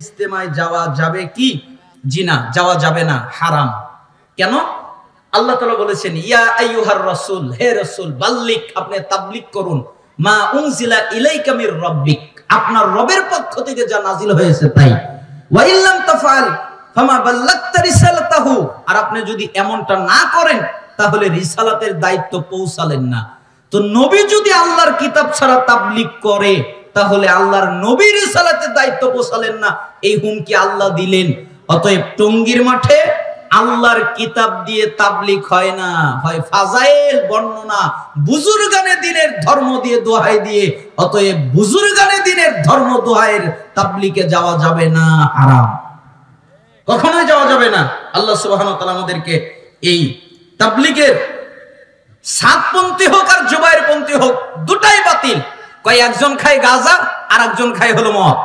ইজতেমায় যাওয়া যাবে কি? জি না, যাওয়া যাবে না, হারাম। কেন? আল্লাহ তাআলা বলেছেন, ইয়া আইয়ুহার রাসূল, হে রাসূল, বাল্লিক, আপনি তাবলীগ করুন, মা উনজিলা ইলাইকা মির রাব্বিক, আপনার রবের পক্ষ থেকে যা নাজিল হয়েছে তাই। ওয়া ইল্লাম তাফআল ফামা বাল্লাগতা রিসালাতাহু, আর আপনি যদি এমনটা না করেন তাহলে রিসালাতের দায়িত্ব পৌঁছালেন না। তো নবী যদি আল্লাহর কিতাব ছাড়া তাবলীগ করে তাহলে আল্লাহর নবীর রিসালাতের দায়িত্ব পৌঁছালেন না, এই হুমকি আল্লাহ দিলেন। অতএব টঙ্গীর মাঠে আল্লাহর কিতাব দিয়ে তাবলীগ হয় না, হয় ফাজাইল বর্ণনা, বুজুর্গানে দ্বীনের ধর্ম দিয়ে দোহাই দিয়ে। অতএব বুজুর্গানে দ্বীনের ধর্ম দোহাইয়ের তাবলীগে যাওয়া যাবে না, হারাম, কখনোই যাওয়া যাবে না। আল্লাহ সুবহানাহু ওয়া তাআলা আমাদেরকে এই তাবলীগের সাতপন্থী হোক আর জুবাইরপন্থী হোক, দুটাই বাতিল। কয় একজন খায় গাঁজা আর একজন খায় হলো মদ।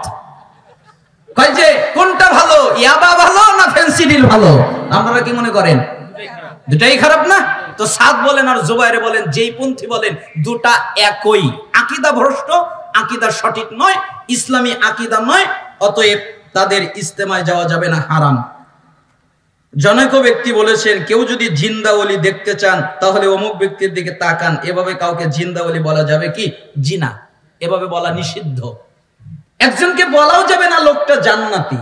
কয় যে কোনটা ভালো, ইয়াবা ভালো না ফেন্সিডিল ভালো? আপনারা কি মনে করেন? দুটাই খারাপ না? তো সাত বলেন আর জুবাইর বলেন, যেই পন্থী বলেন, দুটা একই। আকীদা ভ্রষ্ট, আকীদা সঠিক নয়, ইসলামী আকীদা নয়। অতএব তাদের ইজতেমায় যাওয়া যাবে না, হারাম। জনৈক ব্যক্তি বলেছেন, কেউ যদি জিন্দা ওলি দেখতে চান তাহলে অমুক ব্যক্তির দিকে তাকান। এভাবে কাউকে জিন্দা ওলি বলা যাবে কি? জি না, এভাবে বলা নিষিদ্ধ। একজনকে বলাও যাবে না লোকটা জান্নাতি,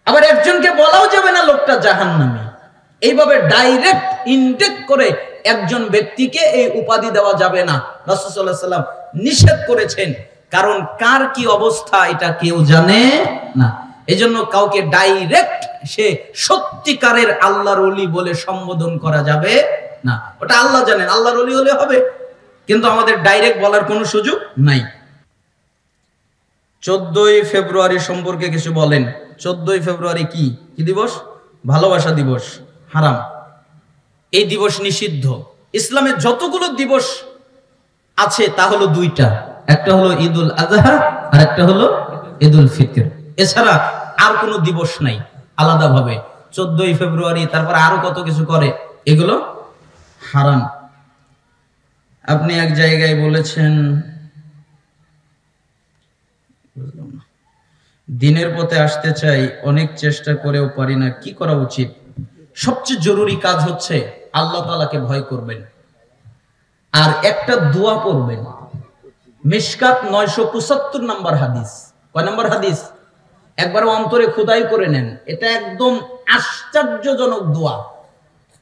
আবার একজনকে বলাও যাবে না লোকটা জাহান্নামী। এইভাবে ডাইরেক্ট ইনডাইরেক্ট করে একজন ব্যক্তিকে এই উপাধি দেওয়া যাবে না। রাসূল সাল্লাল্লাহু আলাইহি ওয়াসাল্লাম নিষেধ করেছেন, কারণ কার কি অবস্থা এটা কেউ জানে না। এজন্য কাউকে ডাইরেক্ট সে সত্যিকারের আল্লাহর ওলি বলে সম্বোধন করা যাবে না। ওটা আল্লাহ জানেন, আল্লাহর ওলি হলে হবে, কিন্তু আমাদের ডাইরেক্ট বলার কোনো সুযোগ নাই। 14ই ফেব্রুয়ারি সম্পর্কে কিছু বলেন। 14ই ফেব্রুয়ারি কি দিবস? ভালোবাসা দিবস, হারাম। এই দিবস নিষিদ্ধ। ইসলামের যতগুলো দিবস আছে তা হলো দুইটা, একটা হলো ঈদুল আযহা আর একটা হলো ঈদুল ফিতর। এছাড়া আর কোনো দিবস নাই আলাদাভাবে। 14ই ফেব্রুয়ারি, তারপর আরো কত কিছু করে, এগুলো হারাম। আপনি এক জায়গায় বলেছেন, দিনের পথে আসতে চাই, অনেক চেষ্টা করেও পারি না, কি করা উচিত? সবচেয়ে জরুরি কাজ হচ্ছে আল্লাহ তাআলাকে ভয় করবেন আর একটা দোয়া পড়বেন। মিশকাত 975 নম্বর হাদিস। কয় নম্বর হাদিস? একবার অন্তরে খোদাই করে নেন, এটা একদম আশ্চর্যজনক দোয়া।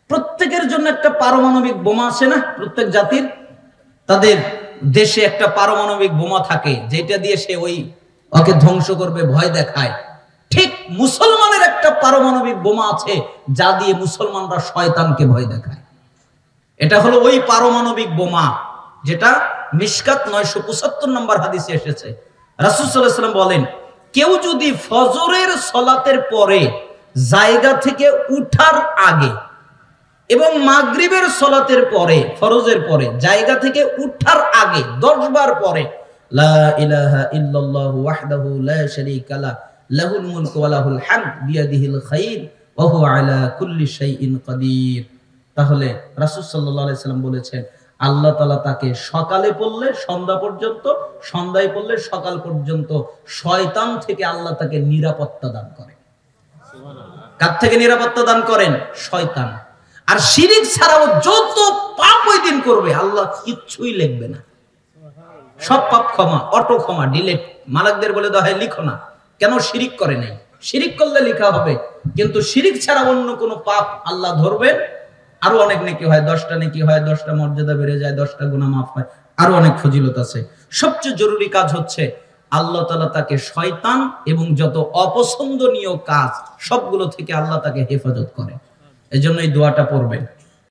প্রত্যেকের জন্য একটা পারমাণবিক বোমা আছে না? প্রত্যেক জাতির তাদের দেশে একটা পারমাণবিক বোমা থাকে, যেটা দিয়ে সে ওকে ধ্বংস করবে, ভয় দেখায়। ঠিক মুসলমানের একটা পারমাণবিক বোমা আছে যা দিয়ে মুসলমানরা শয়তানকে ভয় দেখায়। এটা হলো ওই পারমাণবিক বোমা যেটা মিশকাত 975 নম্বর হাদিসে এসেছে। রাসূল সাল্লাল্লাহু আলাইহি ওয়াসাল্লাম বলেন, কেউ যদি ফজরের সালাতের পরে জায়গা থেকে উঠার আগে এবং মাগরিবের সালাতের পরে, ফরজের পরে জায়গা থেকে উঠার আগে 10 বার পরে লা ইলাহা ইল্লাল্লাহু ওয়াহদাহু লা শারীকা লা লাহুল মুলকু ওয়া লাহুল হামদ বিয়াদিহিল খায়র ওয়া হুয়া আলা কুল্লি শাইইন কাদির, তাহলে রাসূল সাল্লাল্লাহু আলাইহি ওয়াসাল্লাম বলেছেন, আল্লাহ তাআলা তাকে সকালে পড়লে সন্ধ্যা পর্যন্ত, সন্ধ্যায় পড়লে সকাল পর্যন্ত শয়তান থেকে আল্লাহ তাকে নিরাপত্তা দান করেন। কার থেকে নিরাপত্তা দান করেন? শয়তান। আর শিরিক ছাড়াও যত পাপ ওই দিন করবে আল্লাহ কিচ্ছুই লিখবে না, সব পাপ ক্ষমা, অটো ক্ষমা, ডিলিট। মালাকদের বলে দেওয়া হয় লিখো না, কেন? শিরিক করে নাই। শিরিক করলে লেখা হবে, কিন্তু শিরিক ছাড়া অন্য কোনো পাপ আল্লাহ ধরবেন, আরো অনেক নেকি হয়, 10টা নেকি হয়, 10টা মর্যাদা বেড়ে যায়, 10টা গুনাহ মাফ হয়, আরো অনেক ফজিলত আছে। সবচেয়ে জরুরি কাজ হচ্ছে আল্লাহ তাআলা তাকে শয়তান এবং যত অপছন্দনীয় কাজ সবগুলো থেকে আল্লাহ তাকে হেফাজত করে। এজন্য এই দোয়াটা পড়বেন।